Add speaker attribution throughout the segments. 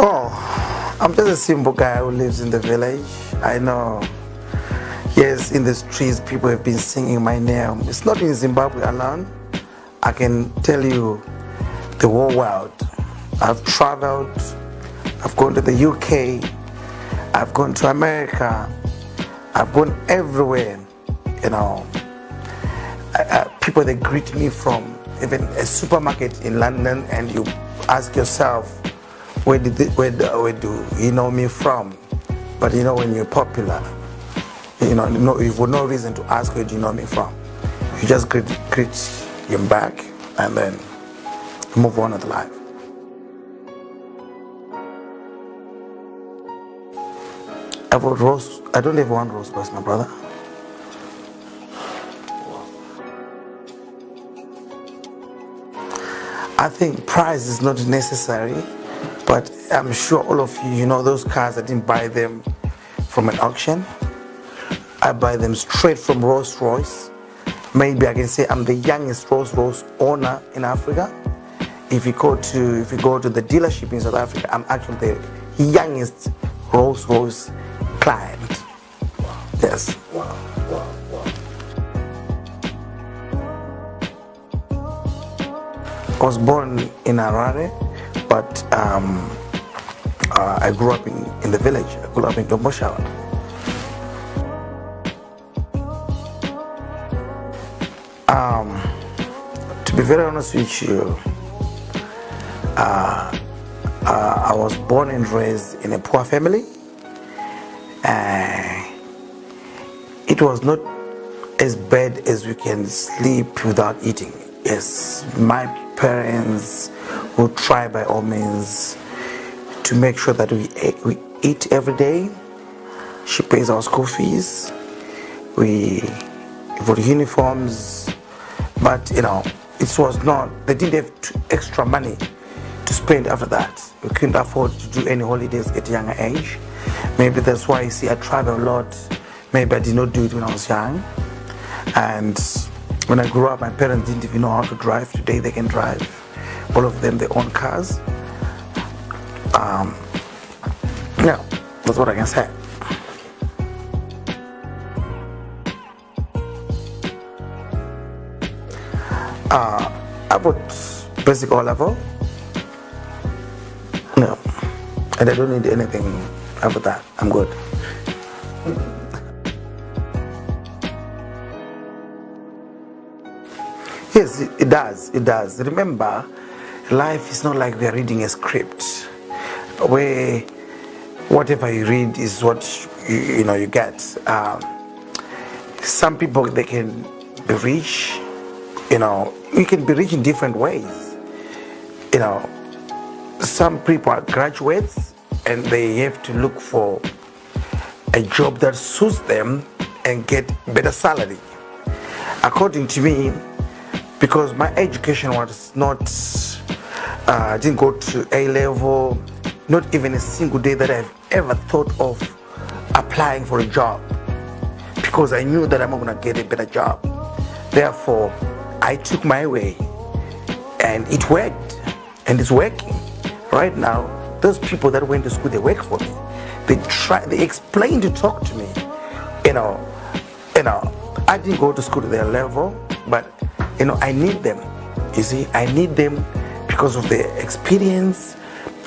Speaker 1: Oh, I'm just a simple guy who lives in the village. I know, yes, in the streets people have been singing my name. It's not in Zimbabwe alone. I can tell you the whole world. I've traveled, I've gone to the UK, I've gone to America, I've gone everywhere, you know. People that greet me from even a supermarket in London, and you ask yourself, where do you know me from? But you know, when you're popular, you've got no reason to ask where do you know me from. You just greet him back and then move on with life. I don't have one rose bus, my brother. I think price is not necessary, but I'm sure all of you know those cars. I didn't buy them from an auction. I buy them straight from Rolls-Royce. Maybe I can say I'm the youngest Rolls-Royce owner in Africa. If you go to the dealership in South Africa, I'm actually the youngest Rolls-Royce client. Yes. I was born in Harare, but I grew up in the village. I grew up in Domboshawa. To be very honest with you, I was born and raised in a poor family. It was not as bad as we can sleep without eating. Yes, my parents will try by all means to make sure that we eat every day. She pays our school fees. We for uniforms, but it was not. They didn't have extra money to spend after that. We couldn't afford to do any holidays at a younger age. Maybe that's why you see I travel a lot. Maybe I did not do it when I was young, and when I grew up, my parents didn't even know how to drive. Today they can drive. All of them, they own cars. Yeah, that's what I can say. I put basic O level. No, and I don't need anything after that. I'm good. Yes, it does. It does. Remember, life is not like we are reading a script where whatever you read is what you get. Some people, they can be rich. You can be rich in different ways. Some people are graduates and they have to look for a job that suits them and get better salary. According to me, because my education was not, I didn't go to A level, not even a single day that I've ever thought of applying for a job, because I knew that I'm not gonna get a better job. Therefore, I took my way, and it worked, and it's working. Right now, those people that went to school, they work for me. They explain to talk to me. I didn't go to school to their level, but I need them. You see, I need them because of their experience,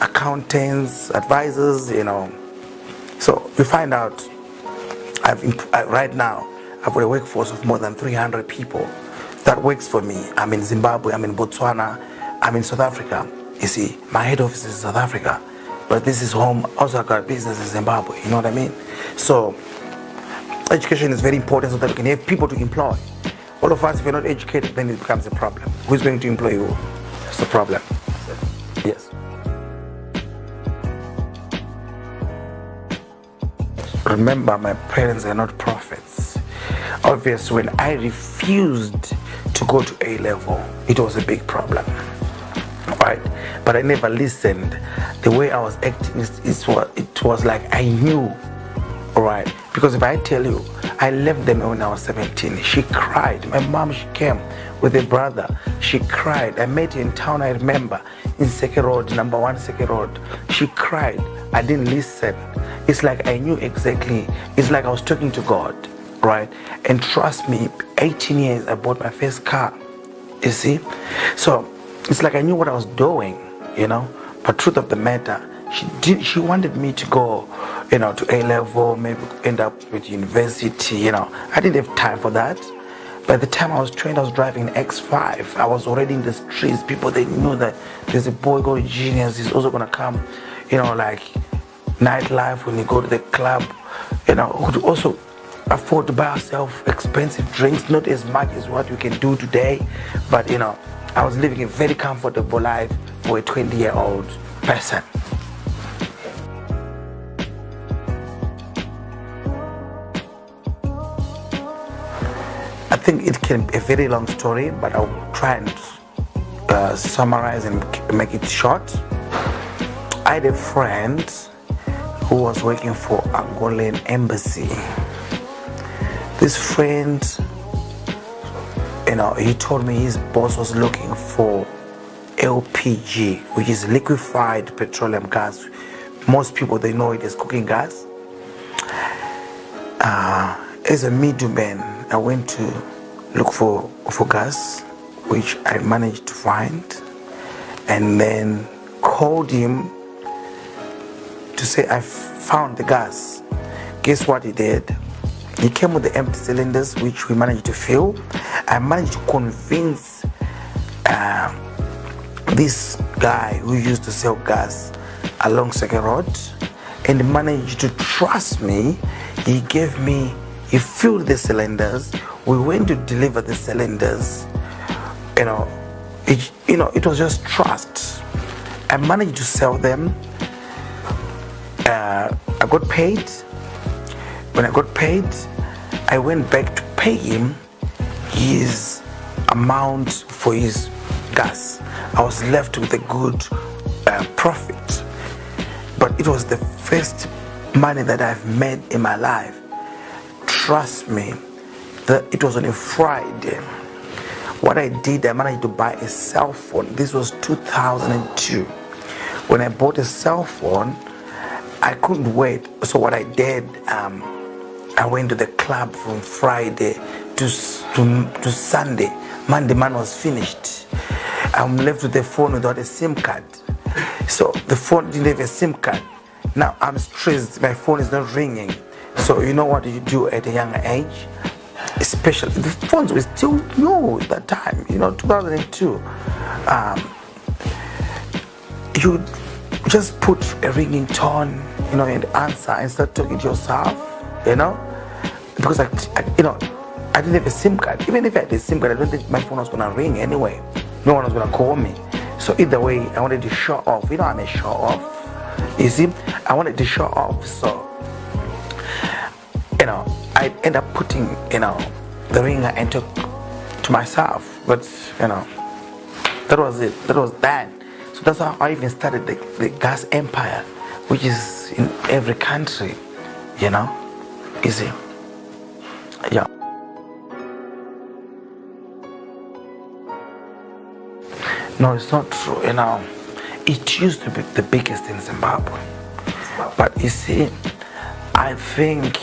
Speaker 1: accountants, advisors, So you find out, right now, I've got a workforce of more than 300 people that works for me. I'm in Zimbabwe, I'm in Botswana, I'm in South Africa. You see, my head office is South Africa, but this is home. Also, I got business in Zimbabwe, you know what I mean? So, education is very important so that we can have people to employ. All of us, if you're not educated, then it becomes a problem. Who's going to employ you? That's the problem. Yes. Remember, my parents are not prophets. Obviously, when I refused to go to A level, it was a big problem. Right? But I never listened. The way I was acting, it was like I knew. Right? Because if I tell you, I left them when I was 17. She cried. My mom, she came with a brother. She cried. I met her in town, I remember, in Seke Road, number 1 Seke Road. She cried. I didn't listen. It's like I knew exactly. It's like I was talking to God, right? And trust me, 18 years, I bought my first car. You see? So it's like I knew what I was doing, you know? But truth of the matter, she wanted me to go, you know, to A level, maybe end up with university, you know. I didn't have time for that. By the time I was trained, I was driving an X5. I was already in the streets. People, they knew that there's a boy called Genius. He's also gonna come, you know, like nightlife when you go to the club, you know, who could also afford to buy ourselves expensive drinks, not as much as what we can do today. But, you know, I was living a very comfortable life for a 20-year-old person. I think it can be a very long story, but I'll try and summarize and make it short. I had a friend who was working for Angolan embassy. This friend, you know, he told me his boss was looking for LPG, which is liquefied petroleum gas. Most people, they know it as cooking gas. As a middleman, I went to look for gas, which I managed to find, and then called him to say I found the gas. Guess what he did? He came with the empty cylinders, which we managed to fill. I managed to convince this guy who used to sell gas along Seke Road, and managed to trust me. He filled the cylinders. We went to deliver the cylinders. You know, it was just trust. I managed to sell them. I got paid. When I got paid, I went back to pay him his amount for his gas. I was left with a good profit. But it was the first money that I've made in my life. Trust me, that it was on a Friday. What I did, I managed to buy a cell phone. This was 2002. When I bought a cell phone, I couldn't wait. So what I did, I went to the club from Friday to Sunday. Monday man was finished. I'm left with the phone without a SIM card. So the phone didn't have a SIM card. Now I'm stressed, my phone is not ringing. So you know what you do at a younger age? Especially, the phones were still new at that time, you know, 2002. You just put a ringing tone, you know, and answer and start talking to yourself, you know, because I didn't have a SIM card. Even if I had a SIM card, I don't think my phone was gonna ring anyway. No one was gonna call me. So either way, I wanted to show off. You know, I'm a show off. You see, I wanted to show off. So, you know, I end up putting, you know, the ringer and took to myself. But, you know, that was it. That was that. So that's how I even started the gas empire, which is in every country, you know. You see? Yeah. No, it's not true, you know. It used to be the biggest in Zimbabwe. But you see, I think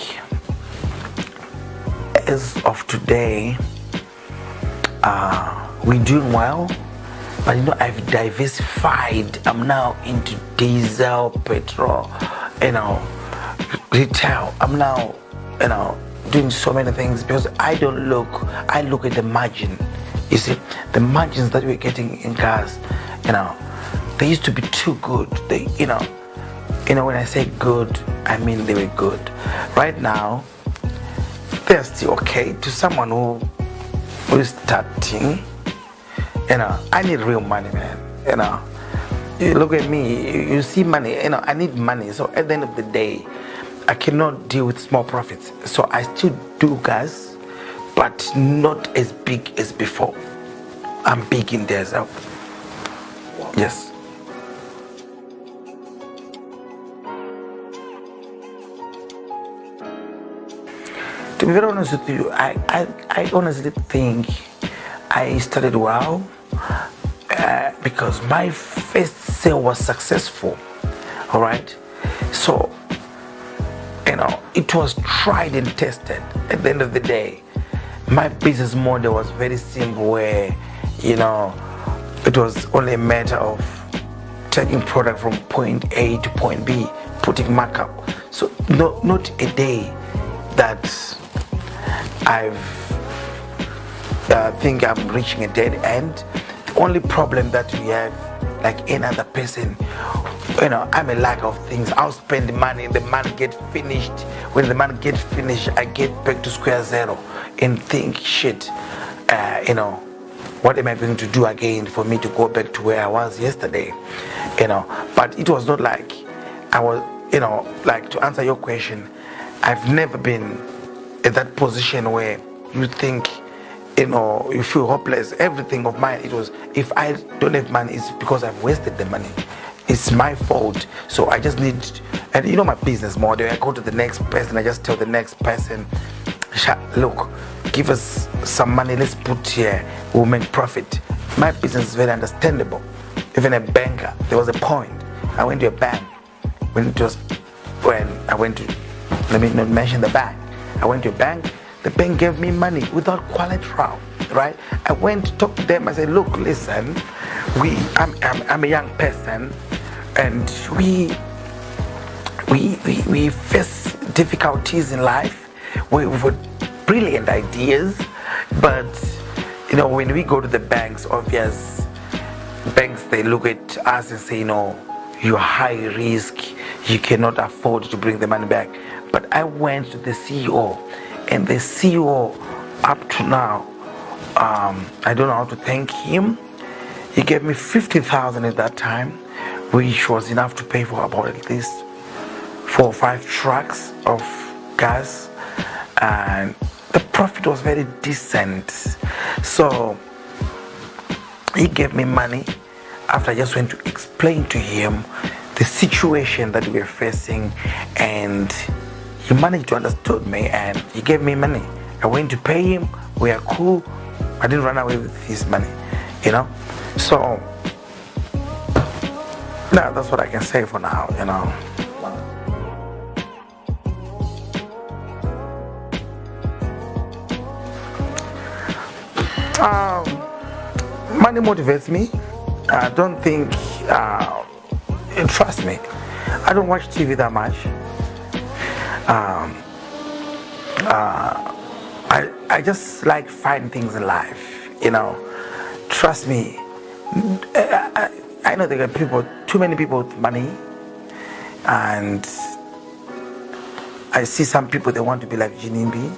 Speaker 1: as of today, we're doing well. But you know, I've diversified. I'm now into diesel, petrol, you know, retail. I'm now, you know, doing so many things because I look at the margin. You see, the margins that we're getting in cars, you know, they used to be too good. They, you know, when I say good, I mean they were good. Right now, they're still okay to someone who is starting. You know, I need real money, man. You know, you look at me, you see money. You know, I need money. So at the end of the day, I cannot deal with small profits. So I still do gas, but not as big as before. I'm big in there, so yes. To be very honest with you, I honestly think I started well because my first sale was successful. All right, so it was tried and tested. At the end of the day, my business model was very simple, where it was only a matter of taking product from point A to point B, putting markup. So not a day that I think I'm reaching a dead end. The only problem that we have, like any other person, I'm a lack of things. I'll spend the money, the money get finished. When the money gets finished, I get back to square zero and think, shit, what am I going to do again for me to go back to where I was yesterday? But it was not like I was, like, to answer your question, I've never been in that position where you think, you feel hopeless. Everything of mine, it was, if I don't have money, it's because I've wasted the money. It's my fault. So I just need, and my business model, I go to the next person, I just tell the next person, look, give us some money, let's put here, we'll make profit. My business is very understandable. Even a banker, there was a point. I went to a bank when I went to, let me not mention the bank. I went to a bank, the bank gave me money without collateral, right? I went to talk to them, I said, look, listen, I'm a young person, and we face difficulties in life. We've got brilliant ideas, but when we go to the banks, obvious banks, they look at us and say, you're high risk, you cannot afford to bring the money back. But I went to the CEO, and the CEO, up to now, I don't know how to thank him. He gave me 50,000 at that time, which was enough to pay for about at least 4 or 5 trucks of gas, and the profit was very decent. So he gave me money after I just went to explain to him the situation that we were facing, and he managed to understand me, and he gave me money. I went to pay him, we are cool. I didn't run away with his money, So that's what I can say for now, Money motivates me. I don't think, trust me, I don't watch TV that much. I just like finding things in life, Trust me, I know there are too many people with money, and I see some people, they want to be like Ginimbi,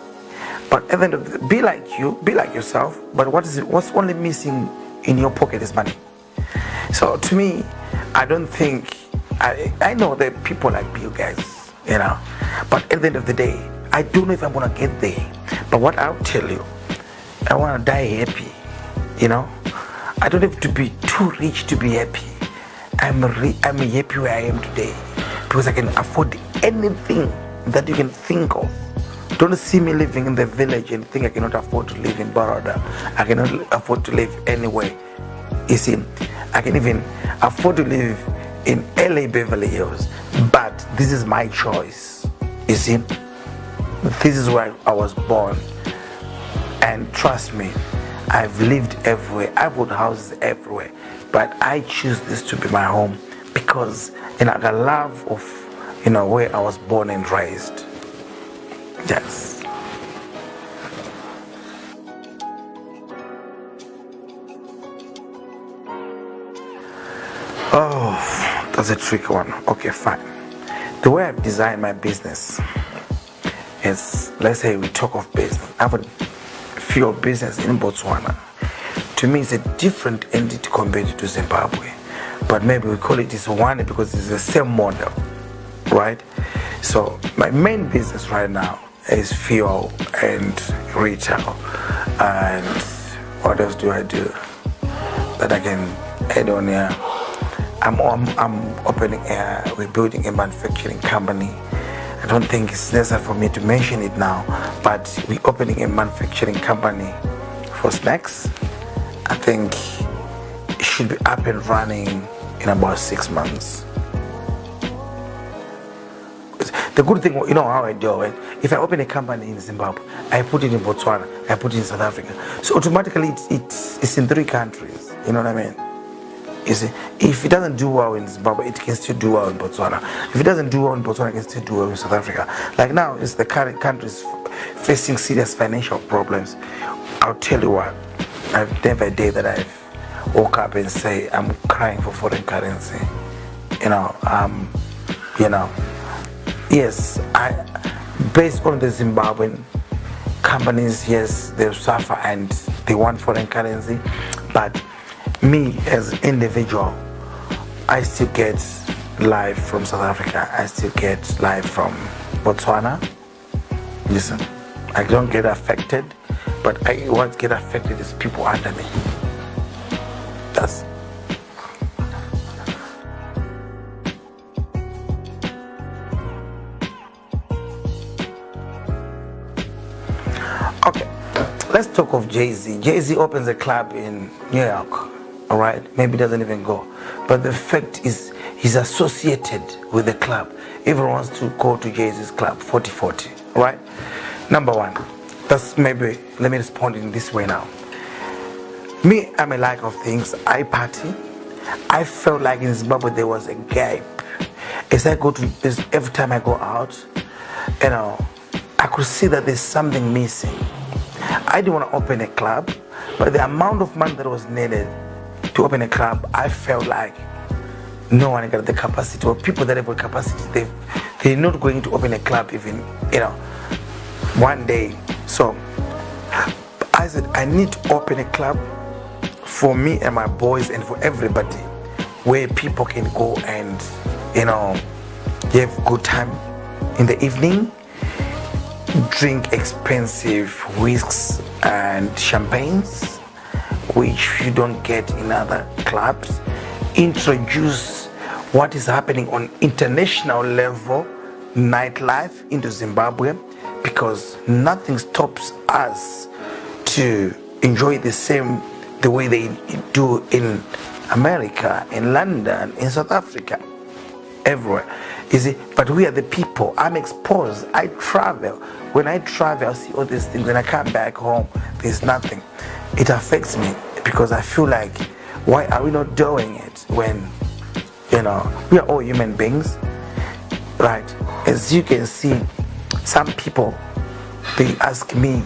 Speaker 1: but at the end of the day, be like you, be like yourself. But what's only missing in your pocket is money. So to me, I don't think, I know there are people like Bill Gates, but at the end of the day, I don't know if I'm gonna get there. But what I'll tell you, I wanna die happy, I don't have to be too rich to be happy. I'm happy where I am today because I can afford anything that you can think of. Don't see me living in the village and think I cannot afford to live in Baroda. I cannot afford to live anywhere. You see, I can even afford to live in LA Beverly Hills, but this is my choice. You see, this is where I was born, and trust me, I've lived everywhere. I've got houses everywhere, but I choose this to be my home because I got love of where I was born and raised. Yes. Oh, that's a tricky one. Okay, fine. The way I've designed my business is, let's say we talk of business. I have a field business in Botswana. To me, it's a different entity compared to Zimbabwe, but maybe we call it Botswana because it's the same model, right? So my main business right now is fuel and retail. And what else do I do that I can add on here? I'm opening we're building a manufacturing company. I don't think it's necessary for me to mention it now, but we're opening a manufacturing company for snacks. I think it should be up and running in about 6 months. The good thing, you know how I do it. If I open a company in Zimbabwe, I put it in Botswana, I put it in South Africa. So automatically it's in 3 countries. You know what I mean? You see, if it doesn't do well in Zimbabwe, it can still do well in Botswana. If it doesn't do well in Botswana, it can still do well in South Africa. Like now, it's the current countries facing serious financial problems. I'll tell you what, I've never a day that I've woke up and say I'm crying for foreign currency. Yes, based on the Zimbabwean companies, yes, they suffer and they want foreign currency, but me as an individual, I still get live from South Africa, I still get live from Botswana. Listen, I don't get affected, but what get affected is people under me. That's okay. Let's talk of Jay-Z. Jay-Z opens a club in New York. All right, maybe doesn't even go, but the fact is he's associated with the club. Everyone wants to go to Jay-Z's club, 4040. Right? Number one, that's maybe, let me respond in this way now. Me, I'm a like of things. I party. I felt like in Zimbabwe there was a gap. As I go to this, every time I go out, I could see that there's something missing. I didn't want to open a club, but the amount of money that was needed to open a club, I felt like no one got the capacity, or people that have the capacity, they're not going to open a club even, one day. So I said, I need to open a club for me and my boys and for everybody, where people can go and, have good time in the evening, drink expensive whisks and champagnes, which you don't get in other clubs, introduce what is happening on international level nightlife into Zimbabwe, because nothing stops us to enjoy the way they do in America, in London, in South Africa, everywhere. You see, but we are the people. I'm exposed. I travel. When I travel, I see all these things. When I come back home, there's nothing. It affects me because I feel like, why are we not doing it when, we are all human beings, right? As you can see, some people, they ask me,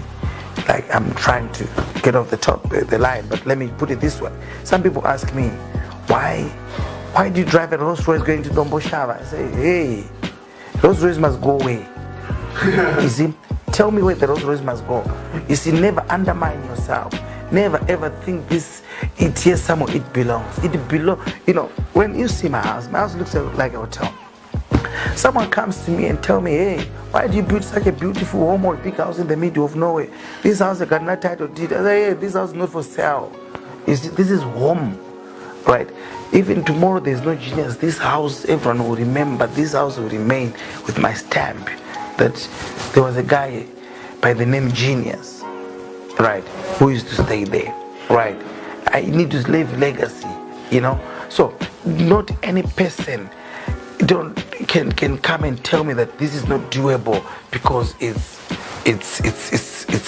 Speaker 1: like I'm trying to get off the line, but let me put it this way. Some people ask me, why do you drive a Rolls Royce going to Domboshava? I say, hey, Rolls Royce must go away. You see, tell me where the Rolls Royce must go. You see, never undermine yourself. Never ever think it's here somewhere it belongs. It belongs, when you see my house looks like a hotel. Someone comes to me and tell me, hey, why do you build such a beautiful home or big house in the middle of nowhere? This house I got no title deed. I say, hey, this house is not for sale. You see, this is home, right? Even tomorrow there's no genius. This house, everyone will remember. This house will remain with my stamp that there was a guy by the name Genius, right, who used to stay there, right? I need to leave legacy, So not any person can come and tell me that this is not doable because it's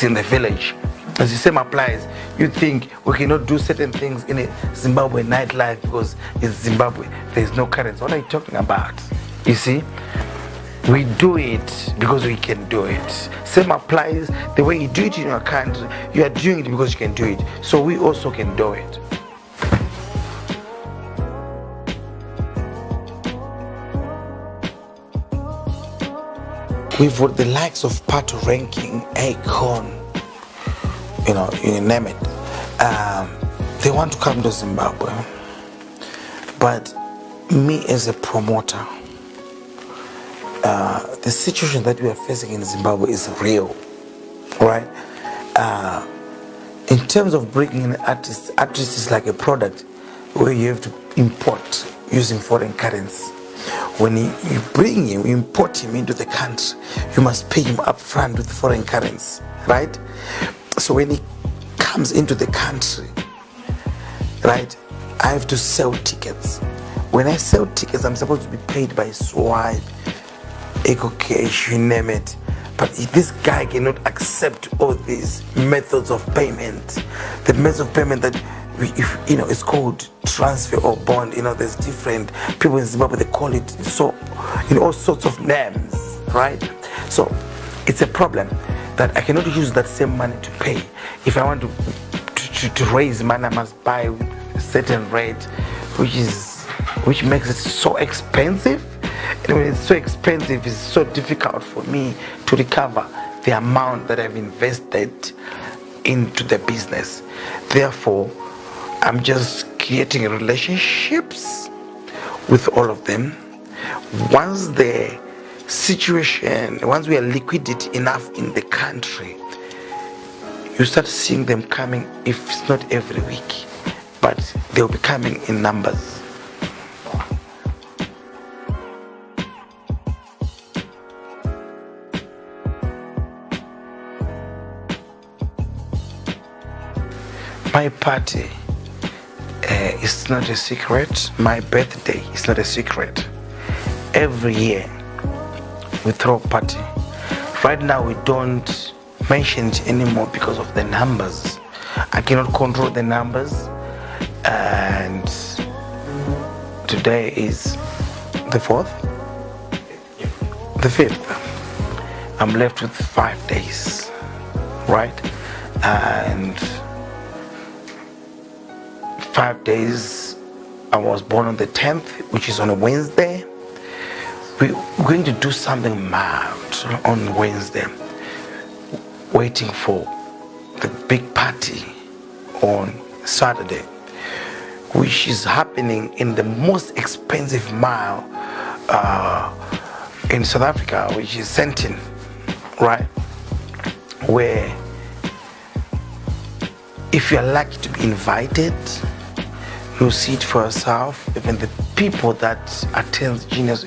Speaker 1: in the village. As the same applies, you think we cannot do certain things in a Zimbabwe nightlife because it's Zimbabwe, there's no currency. What are you talking about? You see, we do it because we can do it. Same applies, the way you do it in your country, you are doing it because you can do it. So we also can do it. We've got the likes of Pato Ranking, Akon, you name it. They want to come to Zimbabwe. But me as a promoter, the situation that we are facing in Zimbabwe is real, right? In terms of bringing in artists is like a product where you have to import using foreign currency. when you bring him, you import him into the country, you must pay him up front with foreign currency, right? So when he comes into the country, right, I have to sell tickets. When I sell tickets, I'm supposed to be paid by swipe, eco cash, you name it. But this guy cannot accept all these methods of payment. The methods of payment that it's called transfer or bond. There's different people in Zimbabwe, they call it so, all sorts of names, right? So it's a problem that I cannot use that same money to pay. If I want to raise money, I must buy a certain rate, which makes it so expensive. And when it's so expensive, it's so difficult for me to recover the amount that I've invested into the business. Therefore, I'm just creating relationships with all of them. Once we are liquidity enough in the country, you start seeing them coming, if it's not every week, but they'll be coming in numbers. My party is not a secret. My birthday is not a secret. Every year we throw a party. Right now we don't mention it anymore because of the numbers. I cannot control the numbers, and today is the 4th, the 5th. I'm left with 5 days, right? And 5 days. I was born on the 10th, which is on a Wednesday. We're going to do something mad on Wednesday, waiting for the big party on Saturday, which is happening in the most expensive mile in South Africa, which is Sentin, right? Where if you're lucky to be invited, you see it for yourself. Even the people that attend Genius,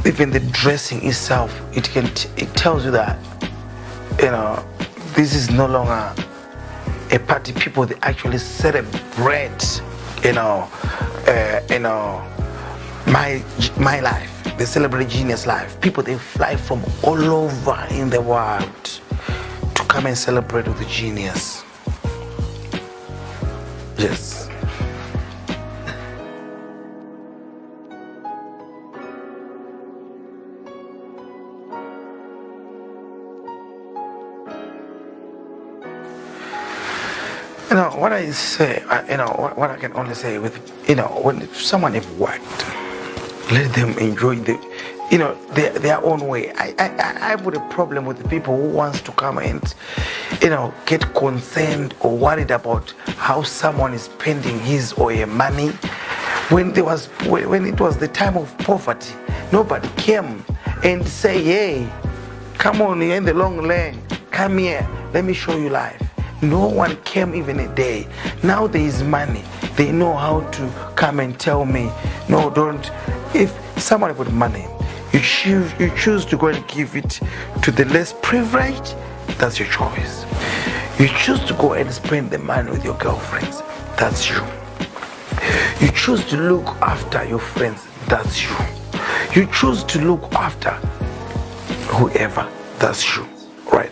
Speaker 1: even the dressing itself, it tells you that, this is no longer a party. People, they actually celebrate, my life. They celebrate Genius life. People, they fly from all over in the world to come and celebrate with the Genius. Yes. What I say, what I can only say with, when someone has worked, let them enjoy their own way. I have a problem with the people who wants to come and, get concerned or worried about how someone is spending his or her money. When it was the time of poverty, nobody came and say, hey, come on, you're in the long lane, come here, let me show you life. No one came even a day. Now there is money. They know how to come and tell me, no, don't. If someone with money, you choose to go and give it to the less privileged, that's your choice. You choose to go and spend the money with your girlfriends, that's you. You choose to look after your friends, that's you. You choose to look after whoever, that's you, right?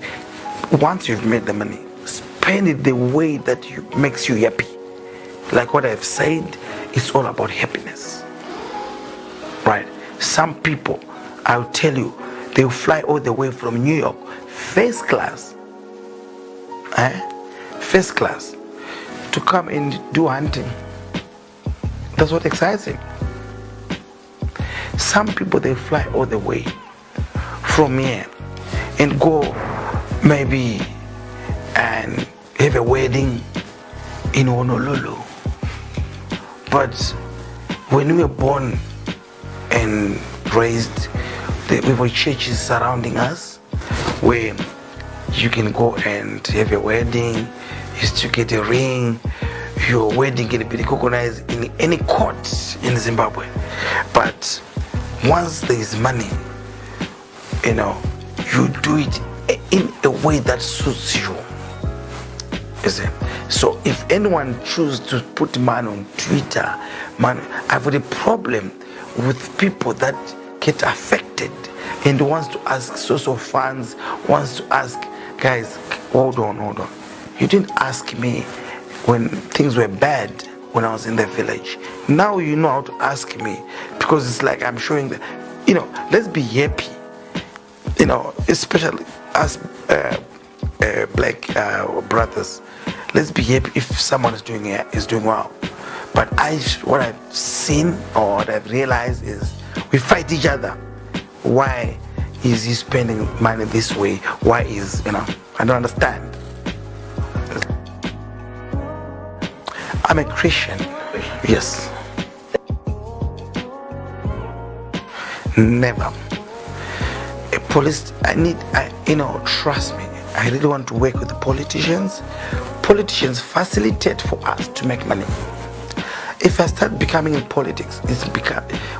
Speaker 1: Once you've made the money, spend it the way that makes you happy. Like what I've said, it's all about happiness, right? Some people, I'll tell you, they'll fly all the way from New York, first class, to come and do hunting. That's what excites him. Some people, they fly all the way from here and go maybe and have a wedding in Honolulu. But when we were born and raised, we were churches surrounding us where you can go and have a wedding, you still get a ring, your wedding can be recognized in any court in Zimbabwe. But once there is money, you do it in a way that suits you. So if anyone chooses to put man on Twitter, I've got a problem with people that get affected and wants to ask source of funds, wants to ask, guys, hold on. You didn't ask me when things were bad when I was in the village. Now you know how to ask me, because it's like I'm showing that, let's be happy, especially as black brothers. Let's be happy if someone is doing well. But what I've seen or what I've realized is we fight each other. Why is he spending money this way? Why is, I don't understand. I'm a Christian. Yes. Never. A police, trust me. I really want to work with the politicians. Politicians facilitate for us to make money. If I start becoming in politics,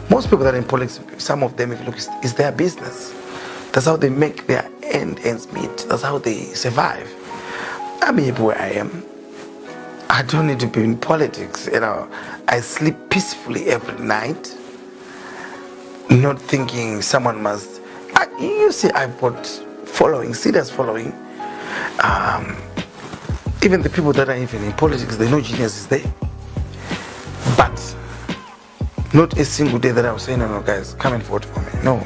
Speaker 1: most people that are in politics, some of them, if you look, it's their business. That's how they make their ends meet. That's how they survive. I'm happy where I am. I don't need to be in politics. I sleep peacefully every night, not thinking someone must. You see, I've got serious following. Even the people that are even in politics, they know genius is there. But not a single day that I was saying, no, guys, come and vote for me. No.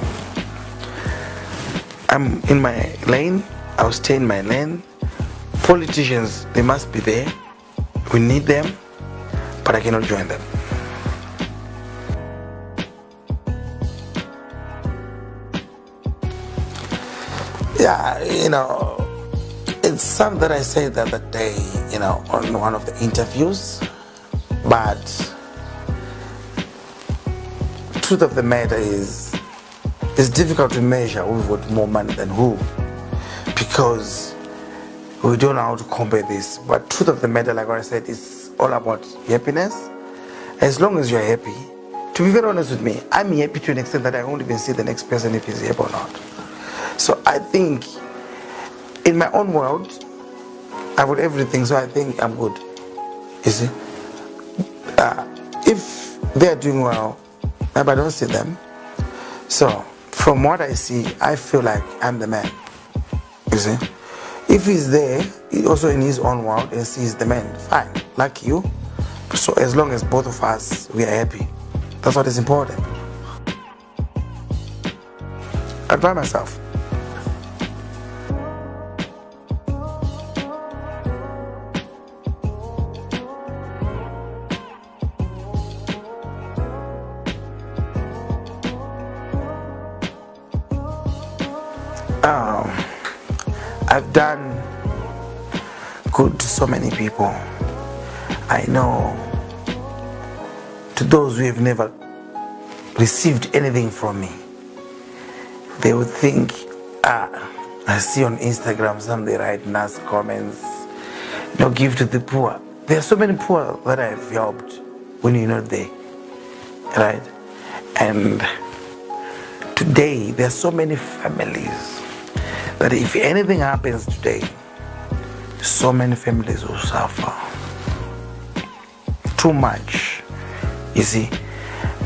Speaker 1: I'm in my lane. I'll stay in my lane. Politicians, they must be there. We need them, but I cannot join them. Yeah, it's something that I said the other day, on one of the interviews, but truth of the matter is, it's difficult to measure who's got more money than who, because we don't know how to compare this. But truth of the matter, like what I said, it's all about happiness. As long as you're happy, to be very honest with me, I'm happy to an extent that I won't even see the next person if he's happy or not. So I think in my own world, I've got everything, so I think I'm good. You see? If they're doing well, maybe I don't see them. So from what I see, I feel like I'm the man. You see? If he's there, also in his own world, and sees the man, fine, like you. So as long as both of us, we are happy. That's what is important. I'm by myself. I've done good to so many people. I know to those who have never received anything from me, they would think, I see on Instagram some they write nice comments, give to the poor. There are so many poor that I've helped when you're not there, right? And today there are so many families that if anything happens today, so many families will suffer too much. You see,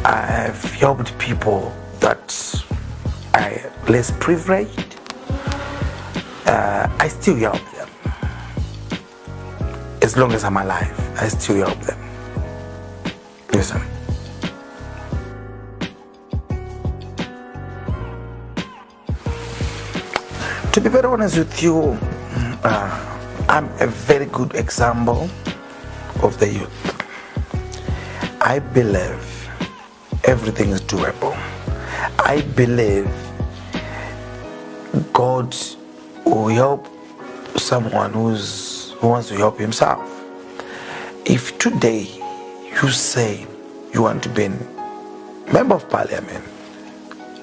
Speaker 1: I've helped people that are less privileged. I still help them. As long as I'm alive, I still help them. Listen. To be very honest with you, I'm a very good example of the youth. I believe everything is doable. I believe God will help someone who wants to help himself. If today you say you want to be a member of parliament,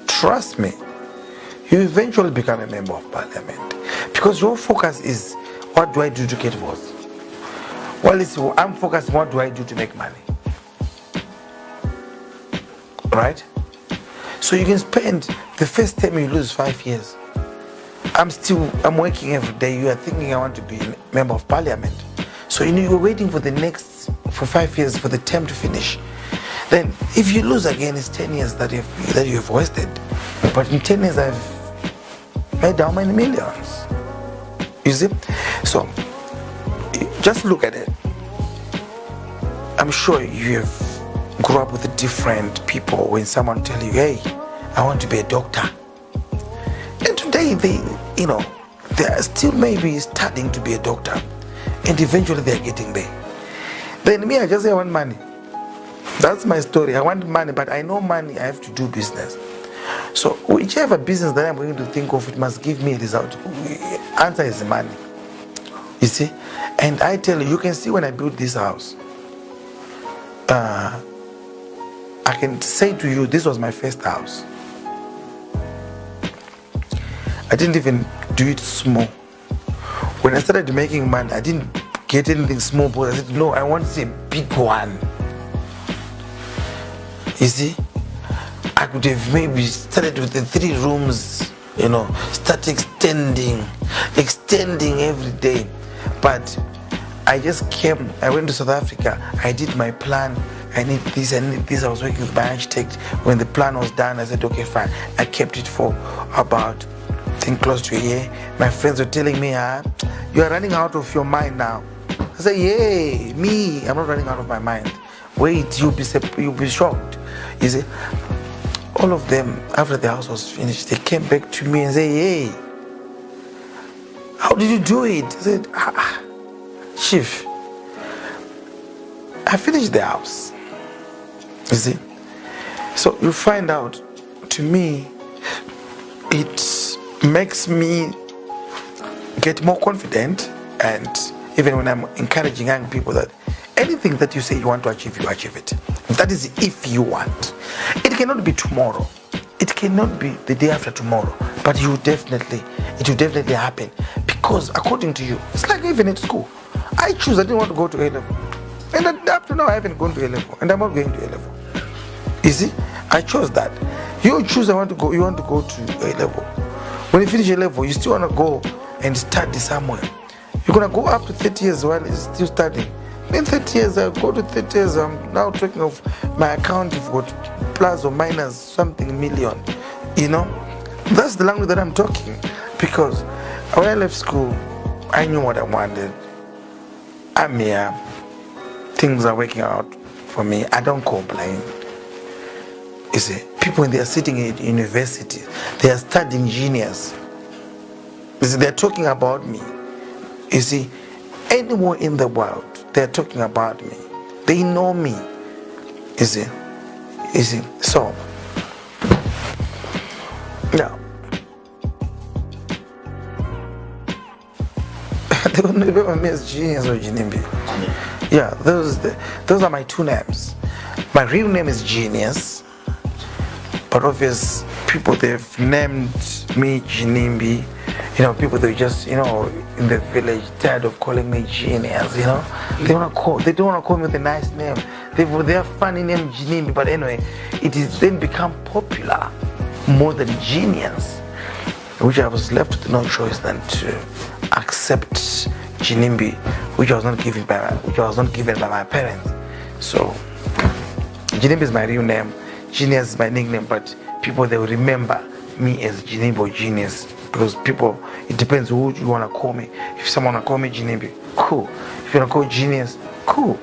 Speaker 1: trust me, you eventually become a member of parliament, because your focus is, what do I do to get votes? Well, listen, I'm focusing. What do I do to make money? Right? So you can spend the first time you lose 5 years. I'm working every day. You are thinking I want to be a member of parliament. So you're waiting for 5 years for the term to finish. Then if you lose again, it's 10 years that you've wasted. But in 10 years I've made how many millions? You see? So just look at it. I'm sure you have grew up with different people. When someone tell you, hey, I want to be a doctor. And today they are still maybe studying to be a doctor. And eventually they are getting there. Then me, I just say I want money. That's my story. I want money, but I know money, I have to do business. So whichever business that I'm going to think of, it must give me a result. Answer is money. You see? And I tell you, you can see when I built this house, I can say to you, this was my first house. I didn't even do it small. When I started making money, I didn't get anything small, but I said, no, I want to see a big one. You see, I could have maybe started with the 3 rooms, start extending every day. But I just came, I went to South Africa, I did my plan, I need this. I was working with my architect. When the plan was done, I said, okay, fine. I kept it for about, I think, close to a year. My friends were telling me, you are running out of your mind now. I said, yeah, me, I'm not running out of my mind. Wait, you'll be shocked. You see, all of them, after the house was finished, they came back to me and said, hey, how did you do it? I said, Chief, I finished the house. You see, so you find out, to me, it makes me get more confident. And even when I'm encouraging young people that anything that you say you want to achieve, you achieve it. That is if you want. It cannot be tomorrow. It cannot be the day after tomorrow. But it will definitely happen. Because according to you, it's like even at school. I didn't want to go to A level. And up to now I haven't gone to A level. And I'm not going to A level. You see? I chose that. You choose you want to go to A level. When you finish A level, you still want to go and study somewhere. You're going to go up to 30 years while you're still studying. In 30 years, I'll go to 30 years, I'm now talking of my account, you've got plus or minus something million. That's the language that I'm talking. Because when I left school, I knew what I wanted. I'm here. Things are working out for me. I don't complain. You see, people when they are sitting at university, they are studying genius. You see, they're talking about me. You see, anywhere in the world, they're talking about me. They know me. You see. So, now, they don't remember me as Genius or Ginimbi. Yeah, those are my 2 names. My real name is Genius, but obviously people, they've named me Ginimbi. People, they just, in the village, tired of calling me Genius, They don't want to call me with a nice name. They have funny name, Ginimbi, but anyway, it is then become popular more than Genius, which I was left with no choice than to accept Ginimbi, which I was not given by my parents. So, Ginimbi is my real name, Genius is my nickname, but people, they will remember me as Ginimbi or Genius. Because people, it depends who you want to call me. If someone want to call me Ginimbi, cool. If you want to call Genius, cool.